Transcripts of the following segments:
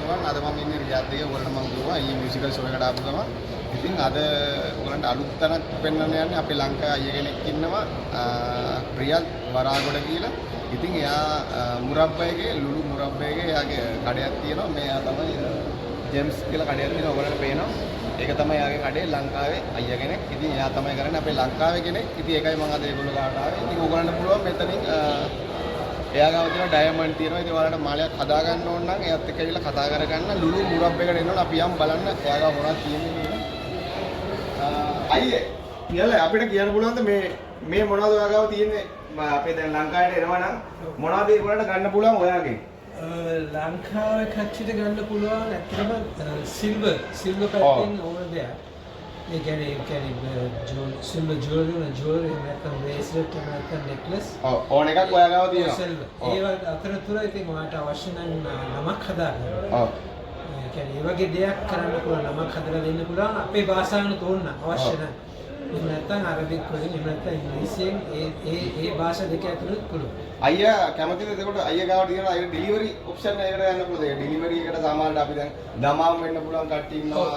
අයිබෝන් අද මම ඉන්නේ රියාද් එකේ. ඔයගොල්ලන්ට මම කිව්වා ඊ මියුසිකල් ෂෝ එකට ආපු ගමන්. ඉතින් අද ඔයගොල්ලන්ට අලුත් තැනක් පෙන්වන්න යන්නේ. අපේ ලංකාවේ අයිය කෙනෙක් ඉන්නවා ප්‍රියල් වරාගොඩ කියලා. ඉතින් එයා මුරබ්බයගේ ලුලු මුරබ්බයගේ එයාගේ කඩයක් තියෙනවා. මෙයා තමයි ජේම්ස් කියලා කඩයක් තියෙනවා. ඔයගොල්ලන්ට පේනවා. ඒක තමයි එයාගේ කඩේ ලංකාවේ අයියා කෙනෙක්. ඉතින් එයා තමයි කරන්නේ අපේ ලංකාවේ කෙනෙක්. ඉතින් ඒකයි මම අද ඒගොල්ලෝ ගාවට ආවේ. ඉතින් ඔයගොල්ලන්ට පුළුවන් මෙතනින් එයා ගාව තියෙන ඩයමන්ඩ් තියෙනවා. ඉතින් ඔයාලට මාලයක් හදා ගන්න ඕන නම් එයාත් එක්ක ඇවිල්ලා කතා කරගන්න. ලුලු මුරබ්බයකට එන්න ඕන. අපි යම් බලන්න එයා ගාව මොනවද තියෙන්නේ කියලා. අයියේ කියලා අපිට කියන්න පුළුවන්ද මේ මොනවද ඔයා ගාව තියෙන්නේ? අපේ දැන් ලංකාවට එනවා නම් මොනවද ඒගොල්ලන්ට ගන්න පුළුවන් ඔයාගෙන්? ලංකාවේ කච්චිට ගන්න පුළුවන් ඇත්තටම සිල්වර් පැටර්න් ඕන දෙයක්. ඒ කියන්නේ සිල්වර් ජුවලරි නැත්නම් බ්‍රේස්ලට් නැත්නම් නෙක්ලස්. ඔව් ඕන එකක් ඔයා ගාව තියෙනවා. ඒවා අතරතුර ඉතින් ඔයාලට අවශ්‍ය නම් නමක් හදාගන්න. ඔව්. ඒ කියන්නේ ඒ වගේ දෙයක් කරන්න පුළුවන් නමක් හදලා දෙන්න පුළුවන් අපේ භාෂාවෙන් තෝරන්න අවශ්‍ය නැහැ. එහෙම නැත්නම් අරබික් වලින් එහෙම නැත්නම් ඉංග්‍රීසියෙන් ඒ භාෂා දෙක ඇතුළත පුළුවන්. අයියා කැමතිද එතකොට අයියා ගාවට තියෙන අය ඩෙලිවරි ඔප්ෂන් එකකට යන්න පුළුවන්. ඒ ඩෙලිවරි එකට සාමාන්‍යයෙන් අපි දැන් දමාම් වෙන්න පුළුවන් කට්ටිය ඉන්නවා,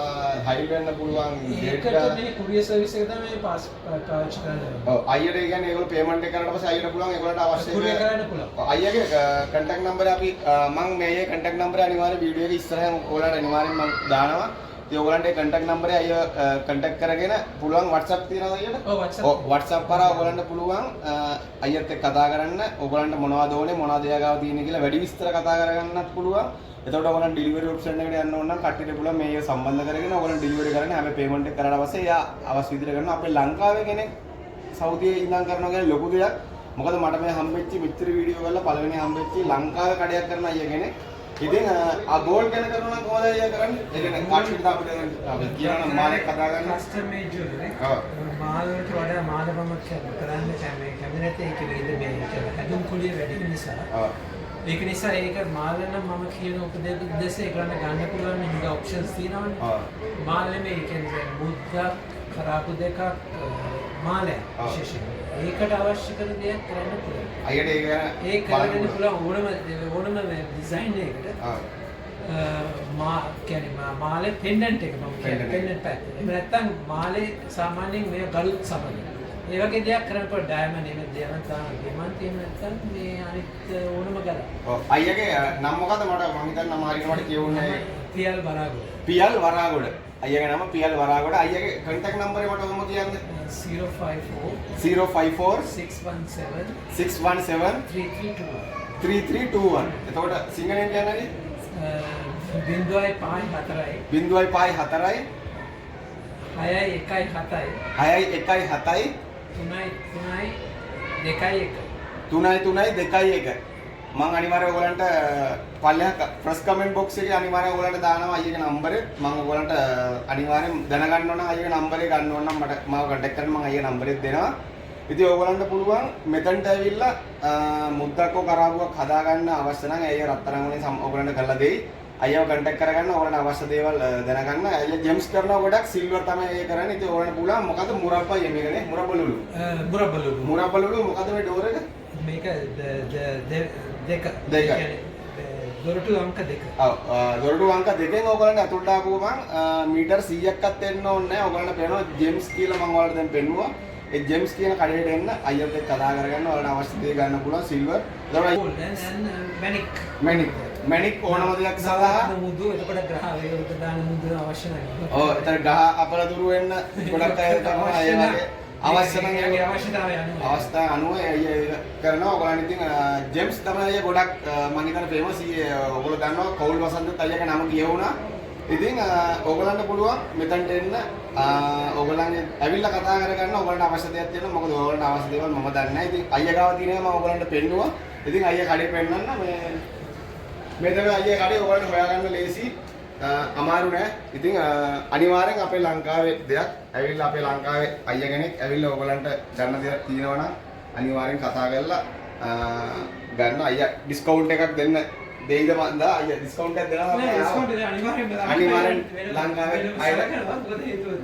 හයි වෙන්න පුළුවන්. ඒකට මේ කුරියර් සර්විස් එක තමයි පාවිච්චි කරන්නේ. ඔව් අයියට ඒ කියන්නේ ඒගොල්ලෝ පේමන්ට් එක කරලා පස්සේ අයියට පුළුවන් ඒගොල්ලන්ට අවශ්‍ය කුරියර් කරන්න පුළුවන්. අයියාගේ කන්ටැක්ට් නම්බර් අපි මම මේ කන්ටැක්ට් නම්බර් අනිවාර්යෙන් වීඩියෝ එකේ ඉස්සරහින් ඔයාලට අනිවාර්යෙන් මම දානවා. ඉතින් ඔයගලන්ට ඒ කන්ටැක්ට් නම්බරේ අය කන්ටැක්ට් කරගෙන පුළුවන් WhatsApp තියෙනවද අයියට? ඔව් WhatsApp කරා ඔයගලන්ට පුළුවන් අයියත් එක්ක කතා කරන්න. ඔයගලන්ට මොනවද ඕනේ මොනවද එයාගාව තියෙන්නේ කියලා වැඩි විස්තර කතා කරගන්නත් පුළුවන්. එතකොට ඔයගලන්ට ඩෙලිවරි ඔප්ෂන් එකට යන්න ඕන නම් කට්ටියට පුළුවන් මේ සම්බන්ධ කරගෙන ඔයගලන්ට ඩෙලිවරි කරන්න. හැබැයි පේමන්ට් එක කරලා පස්සේ එයා අවශ්‍ය විදිහට කරනවා. අපේ ලංකාවේ කෙනෙක් සෞදියේ ඉඳන් කරනවා කියන්නේ ලොකු දෙයක්. මොකද මට මේ හම්බෙච්ච මෙච්චර වීඩියෝ කරලා පළවෙනි හම්බෙච්ච ලංකාවේ කඩයක් කරන අයියා කෙනෙක්. ඉතින් ගෝල්ඩ් ගැන කරනවා නම් කොහොමද අයියා කරන්නේ? ඒ කියන්නේ කාට්ටියට අපිට කියනවා නම් මාලයක් කතා ගන්න කස්ටම් මේඩ් ජුවලරි. ඔව්. මාල වලට වඩා මාලවම කරන්නේ කැමරේට ඒක විදිහට මේ හැදුම් කුලිය වැඩි නිසා. ඔව්. ඒක නිසා ඒක මාල නම් මම කියන උපදේශ ඒගොල්ලන්ට ගන්න පුළුවන් හිඟ ඔප්ෂන්ස් තියෙනවානේ. ඔව්. මාල නෙමෙයි කියන්නේ මුද්දා කරාපු දෙකක් මාලය විශේෂයෙන්. ඒකට අවශ්‍ය කරන දේක් කරන්න පුළුවන්. අයියට ඒක කරන්න පුළුවන් ඕනම ඩිසයින් එකකට. මාලේ පෙන්ඩන්ට් එක මම කියන්නේ පෙන්ඩන්ට් පැක්. එහෙම නැත්නම් මාලේ සාමාන්‍යයෙන් මේ ගලුත් සමග. ඒ වගේ දෙයක් කරන්න පුළුවන් ඩයමන්ඩ් එහෙම දෙයක් එහෙම නැත්නම් මේ අනිත් ඕනම ගල. ඔව් අයියගේ නම මොකද්ද මට මම හිතන්නේ නම හරියට මට කියවුන්නේ පියල් වරාගොඩ. පියල් වරාගොඩ. අයියගේ නම පියල් වරාගොඩ. අයියගේ කන්ටැක්ට් නම්බරේ මට ඔහොම කියන්න. 054 617 3321. එතකොට සිංහලෙන් කියන්නේ 0.54 0.54 617 3.2.1 මම අනිවාර්යයෙන් ඔයගලන්ට පල්ලෙහා ප්‍රස් කමෙන්ට් බොක්ස් එකේ අනිවාර්යයෙන් ඔයගලන්ට දානවා අයියගේ නම්බරේ. මම ඔයගලන්ට අනිවාර්යෙන් දැනගන්න ඕන අයියගේ නම්බරේ ගන්න ඕන නම් මට මාව කන්ටැක්ට් කරන්න මම අයියගේ නම්බරෙත් දෙනවා. ඉතින් ඔයගලන්ට පුළුවන් මෙතනට ඇවිල්ලා මුද්දක්කෝ කරාබුවක් හදාගන්න අවශ්‍ය නම් අයිය රත්තරන් වලින් ඔයගලන්ට කරලා දෙයි. අයියව කන්ටැක්ට් කරගන්න ඔයගලන්ට අවශ්‍ය දේවල් දැනගන්න. අයිය ජෙම්ස් කරනවා ගොඩක් සිල්වර් තමයි ඒ කරන්නේ. ඉතින් ඔයගලන්ට පුළුවන් මොකද මුරබ්බයි මේකනේ මුරබ්බලුලු. මුරබ්බලුලු මොකද මේ ඩෝර් එක? මේක දෙක. දොරටු අංක දෙක. ඔව් දොරටු අංක දෙකෙන් ඔයගලන්ට අතුල්ට ආපු ගමන් මීටර් 100ක්වත් එන්න ඕනේ නැහැ. ඔයගලන්ට පේනවා ජෙම්ස් කියලා මම ඔයාලට දැන් පෙන්නුවා. ඒ ජෙම්ස් කියන කඩේට එන්න අයියත් එක්ක කතා කරගන්න ඔයාලට අවශ්‍ය දේ ගන්න පුළුවන් සිල්වර්. මැනික් ඕනම දෙයක් සඳහා මුදු එතකොට ග්‍රහ වේගවලට දාන මුදු අවශ්‍ය නැහැ. ඔව් එතන ග්‍රහ අපලතුරු වෙන්න ගොඩක් අය තමයි ඒ වගේ අවශ්‍ය නම් ඒගේ අවශ්‍යතාවය අනුව කරනවා. ඔයගොල්ලන් ඉතින් ජෙම්ස් තමයි ගොඩක් මම හිතන්නේ ෆේමස්. ඔයගොල්ලෝ දන්නවා කවුල් වසන්ත අයියාගේ නම කියවුණා. ඉතින් ඔයගොල්ලන්ට පුළුවන් මෙතනට එන්න. ඔයගොල්ලන් ඇවිල්ලා කතා කරගන්න. ඔයගොල්ලන්ට අවශ්‍ය දෙයක් තියෙනවා. මොකද ඔයගොල්ලන්ට අවශ්‍ය දේවල් මම දන්නේ නැහැ. ඉතින් අයියා ගාව තියෙනවා මම ඔයගොල්ලන්ට පෙන්නුවා. ඉතින් අයියා කඩේ පෙන්නන්න මේ තමයි අයියා කඩේ ඔයගොල්ලන්ට හොයාගන්න ලේසි. අමාරු නෑ. ඉතින් අනිවාර්යෙන් අපේ ලංකාවේ දෙයක් ඇවිල්ලා අපේ ලංකාවේ අයියා කෙනෙක් ඇවිල්ලා ඔයගලන්ට ගන්න දෙයක් තියෙනවා නම් අනිවාර්යෙන් කතා කරලා ගන්න. අයියා ඩිස්කවුන්ට් එකක් දෙන්න දෙයිද මන්ද? අයියා ඩිස්කවුන්ට් එකක් දෙනවා. නෑ ඩිස්කවුන්ට් එක අනිවාර්යෙන් ලංකාවේ අයියට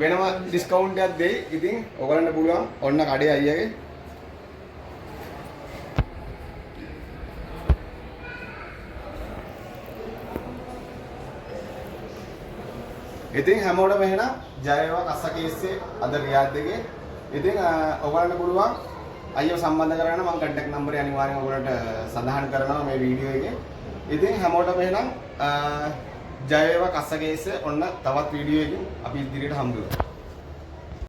වෙනම ඩිස්කවුන්ට් එකක් දෙයි. ඉතින් ඔයගලන්ට පුළුවන් ඔන්න කඩේ අයියාගේ ඉතින් හැමෝටම එහෙනම් ජය වේවා කස්සා කේස්සේ අද රියාද් එකේ. ඉතින් ඔයගලන්ට පුළුවන් අයියව සම්බන්ධ කරගන්න මම කන්ටැක්ට් නම්බරය අනිවාර්යෙන් ඔයගලන්ට සඳහන් කරනවා මේ වීඩියෝ එකේ. ඉතින් හැමෝටම එහෙනම් ජය වේවා කස්සා කේස්සේ ඔන්න තවත් වීඩියෝ එකකින් අපි ඉදිරියට හම්බ වෙමු.